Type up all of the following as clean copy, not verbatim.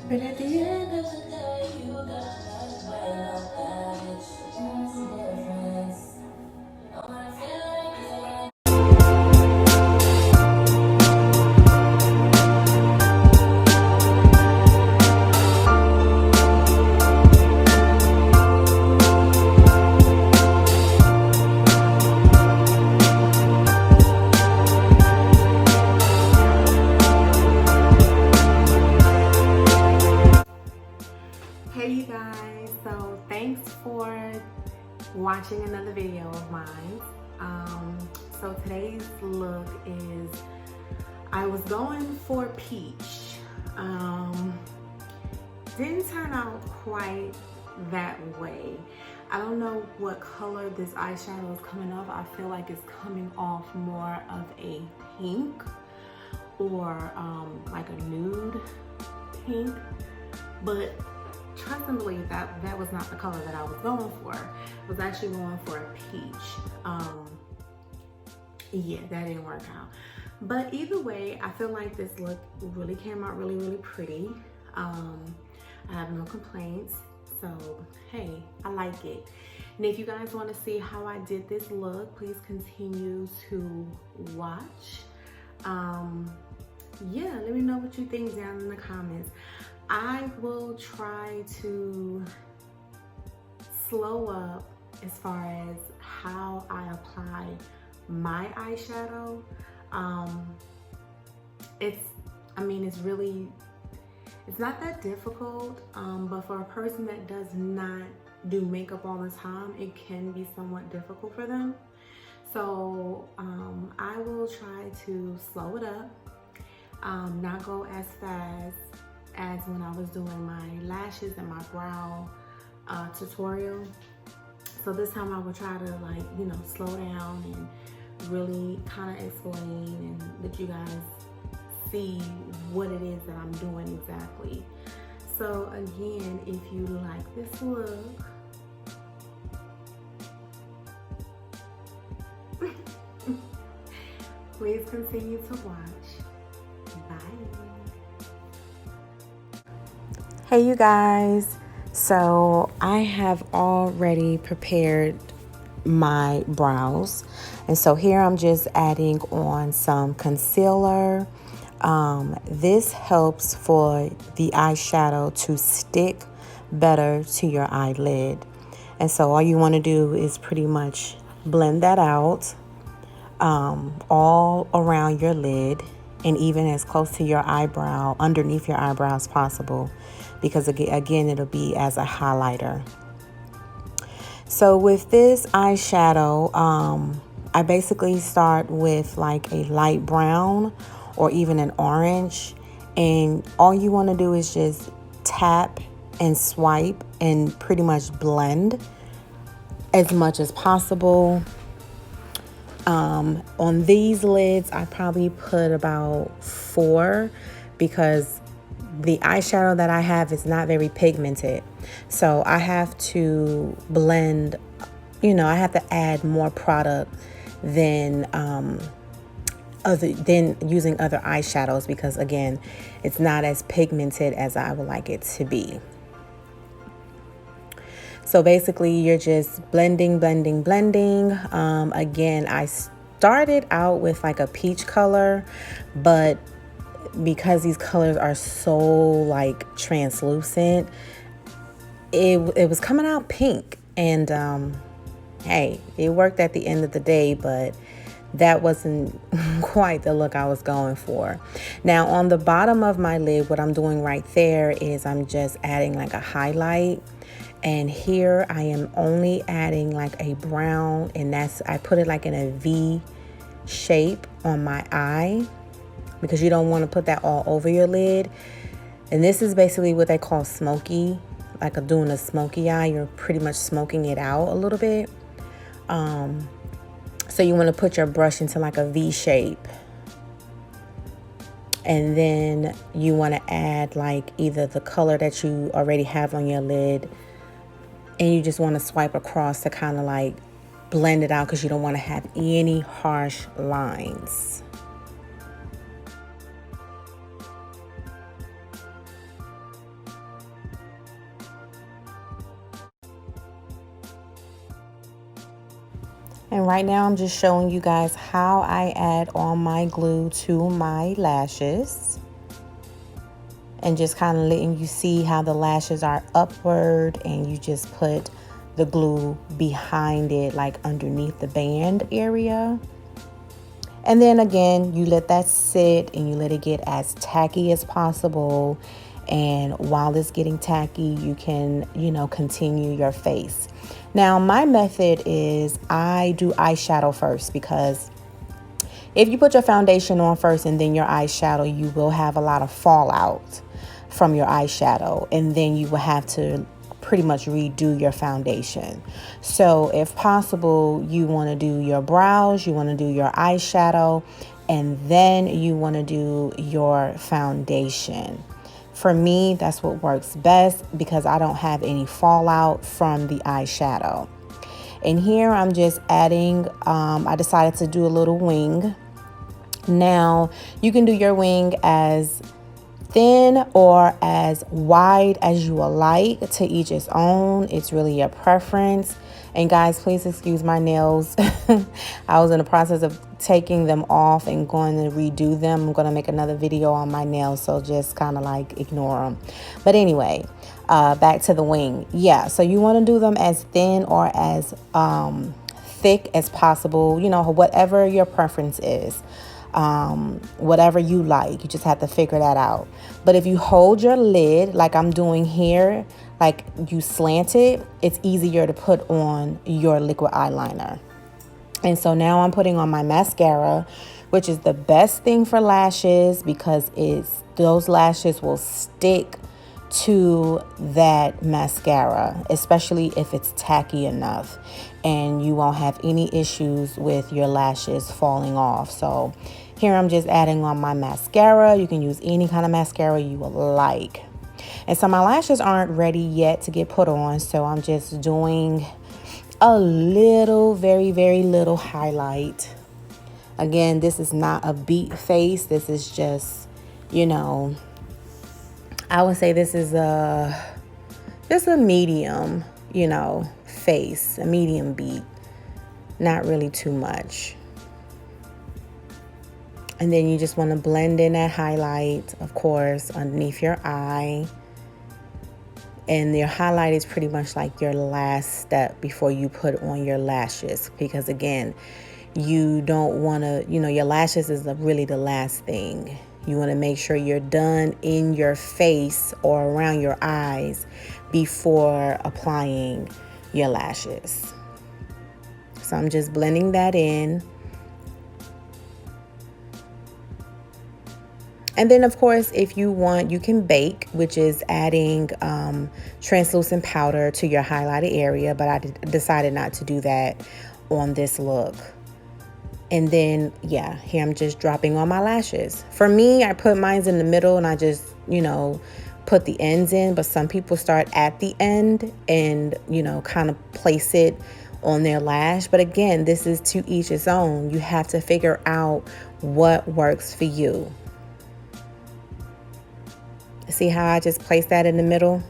But at the end of the day, you got that way like that. It's just a difference. No, I feel like Hey you guys, so thanks for watching another video of mine. So today's look is, I was going for peach. Didn't turn out quite that way. I don't know what color this eyeshadow is coming off. I feel like it's coming off more of a pink or like a nude pink, but trust and believe that was not the color that I was going for. I was actually going for a peach. Yeah, that didn't work out. But either way, I feel like this look really came out really, really pretty. I have no complaints. So, hey, I like it. And if you guys want to see how I did this look, please continue to watch. Yeah, let me know what you think down in the comments. I will try to slow up as far as how I apply my eyeshadow. It's not that difficult, but for a person that does not do makeup all the time, it can be somewhat difficult for them. So I will try to slow it up, not go as fast as when I was doing my lashes and my brow tutorial. So this time I will try to, like, you know, slow down and really kind of explain and let you guys see what it is that I'm doing exactly. So again, if you like this look, please continue to watch. Bye. Hey you guys, so I have already prepared my brows, and so here I'm just adding on some concealer. This helps for the eyeshadow to stick better to your eyelid, and so all you want to do is pretty much blend that out all around your lid and even as close to your eyebrow, underneath your eyebrow as possible, because again it'll be as a highlighter. So with this eyeshadow, I basically start with like a light brown or even an orange, and all you want to do is just tap and swipe and pretty much blend as much as possible. On these lids, I probably put about 4 because the eyeshadow that I have is not very pigmented. So I have to blend, you know, I have to add more product than using other eyeshadows, because again, it's not as pigmented as I would like it to be. So basically you're just blending. Again, I started out with like a peach color, but because these colors are so like translucent, it was coming out pink, and hey, it worked at the end of the day, but that wasn't quite the look I was going for. Now on the bottom of my lid, what I'm doing right there is I'm just adding like a highlight, and here I am only adding like a brown, and I put it like in a V shape on my eye, because you don't want to put that all over your lid. And this is basically what they call smoky, like doing a smoky eye. You're pretty much smoking it out a little bit. So you want to put your brush into like a V shape, and then you want to add like either the color that you already have on your lid, and you just want to swipe across to kind of like blend it out, because you don't want to have any harsh lines. And right now I'm just showing you guys how I add on my glue to my lashes. And just kind of letting you see how the lashes are upward, and you just put the glue behind it, like underneath the band area. And then again, you let that sit and you let it get as tacky as possible. And while it's getting tacky, you can, continue your face. Now, my method is I do eyeshadow first, because if you put your foundation on first and then your eyeshadow, you will have a lot of fallout from your eyeshadow, and then you will have to pretty much redo your foundation. So if possible, you want to do your brows, you want to do your eyeshadow, and then you want to do your foundation. For me, that's what works best, because I don't have any fallout from the eyeshadow. And here I'm just adding, I decided to do a little wing. Now, you can do your wing as thin or as wide as you would like. To each its own. It's really your preference. And guys, please excuse my nails. I was in the process of taking them off and going to redo them. I'm going to make another video on my nails, so just kind of like ignore them. But anyway, back to the wing. Yeah, so you want to do them as thin or as thick as possible, whatever your preference is. Whatever you like, you just have to figure that out. But if you hold your lid like I'm doing here, like you slant it, it's easier to put on your liquid eyeliner. And so now I'm putting on my mascara, which is the best thing for lashes, because those lashes will stick to that mascara, especially if it's tacky enough, and you won't have any issues with your lashes falling off. So here I'm just adding on my mascara. You can use any kind of mascara you would like. And so my lashes aren't ready yet to get put on, so I'm just doing a little, very, very little highlight. Again, this is not a beat face. This is just, I would say this is just a medium, face, a medium beat, not really too much. And then you just want to blend in that highlight, of course, underneath your eye. And your highlight is pretty much like your last step before you put on your lashes, because again, you don't want to, your lashes is really the last thing. You want to make sure you're done in your face or around your eyes before applying your lashes. So I'm just blending that in. And then, of course, if you want, you can bake, which is adding translucent powder to your highlighted area. But I decided not to do that on this look. And then, yeah, here I'm just dropping on my lashes. For me, I put mine in the middle and I just, put the ends in. But some people start at the end and, kind of place it on their lash. But again, this is to each its own. You have to figure out what works for you. See how I just placed that in the middle?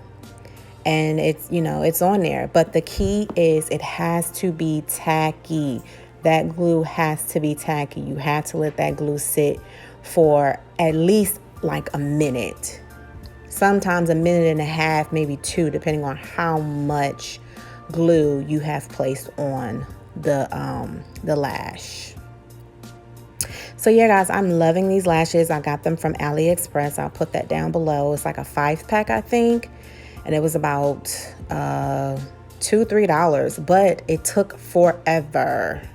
And it's, it's on there. But the key is it has to be tacky. That glue has to be tacky. You have to let that glue sit for at least like a minute. Sometimes a minute and a half, maybe 2, depending on how much glue you have placed on the lash. So yeah, guys, I'm loving these lashes. I got them from AliExpress. I'll put that down below. It's like a 5-pack, I think. And it was about $2-3, but it took forever.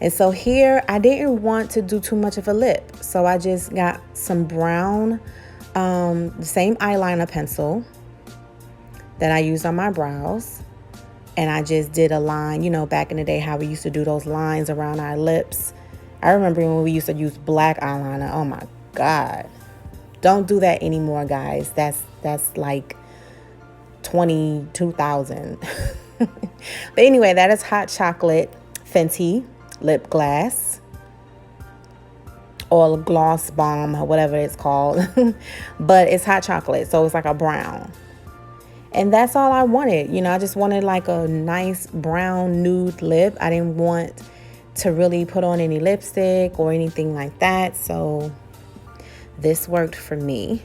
And so here, I didn't want to do too much of a lip. So I just got some brown, the same eyeliner pencil that I used on my brows. And I just did a line, back in the day, how we used to do those lines around our lips. I remember when we used to use black eyeliner. Oh my God. Don't do that anymore, guys. That's like 2000. But anyway, that is Hot Chocolate Fenty Lip Glass. Or Gloss Bomb, or whatever it's called. But it's hot chocolate, so it's like a brown. And that's all I wanted. You know, I just wanted like a nice brown nude lip. I didn't want to really put on any lipstick or anything like that. So this worked for me.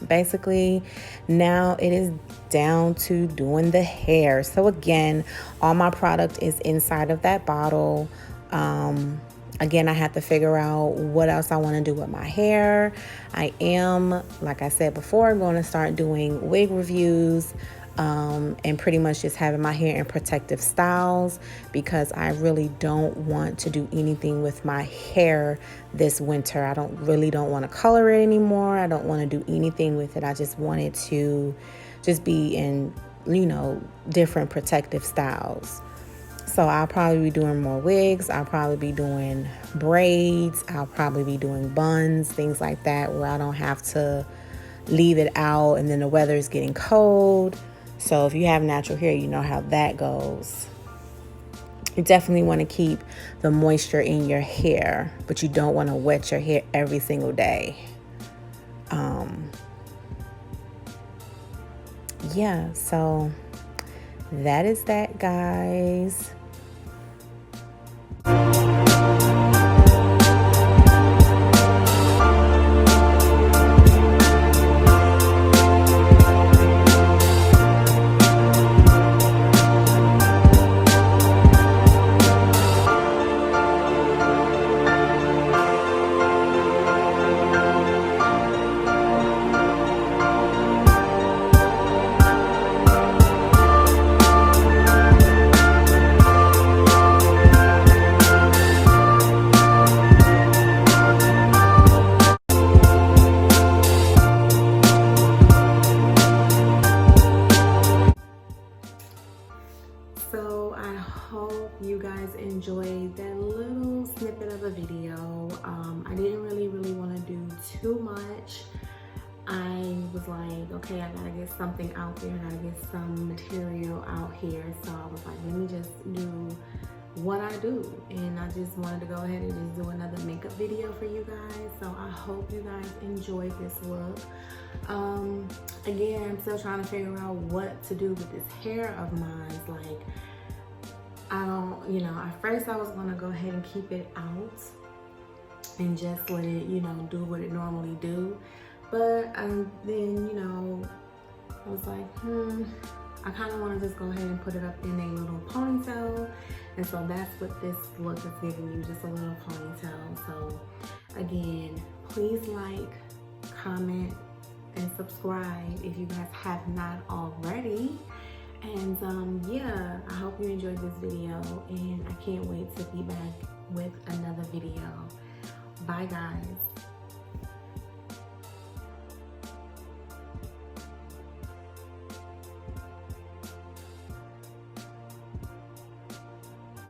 Basically, now it is down to doing the hair. So again, all my product is inside of that bottle. Again, I have to figure out what else I want to do with my hair. I am, like I said before, going to start doing wig reviews, and pretty much just having my hair in protective styles, because I really don't want to do anything with my hair this winter. I don't want to color it anymore. I don't want to do anything with it. I just want it to just be in, you know, different protective styles. So I'll probably be doing more wigs. I'll probably be doing braids. I'll probably be doing buns, things like that, where I don't have to leave it out and then the weather is getting cold. So if you have natural hair, you know how that goes. You definitely want to keep the moisture in your hair, but you don't want to wet your hair every single day. Yeah, so that is that, guys. So I hope you guys enjoyed that little snippet of a video. I didn't really want to do too much. I was like, okay, I gotta get something out there, I gotta get some material out here. So I was like, let me just do what I do. And I just wanted to go ahead and just do another makeup video for you guys. So I hope you guys enjoyed this look. Again, I'm still trying to figure out what to do with this hair of mine. Like, I don't, you know, at first I was gonna go ahead and keep it out and just let it, you know, do what it normally do. But then, you know, I was like, I kind of want to just go ahead and put it up in a little ponytail. And so that's what this look is giving you, just a little ponytail. So again, please like, comment, and subscribe if you guys have not already. And yeah, I hope you enjoyed this video, and I can't wait to be back with another video. Bye guys.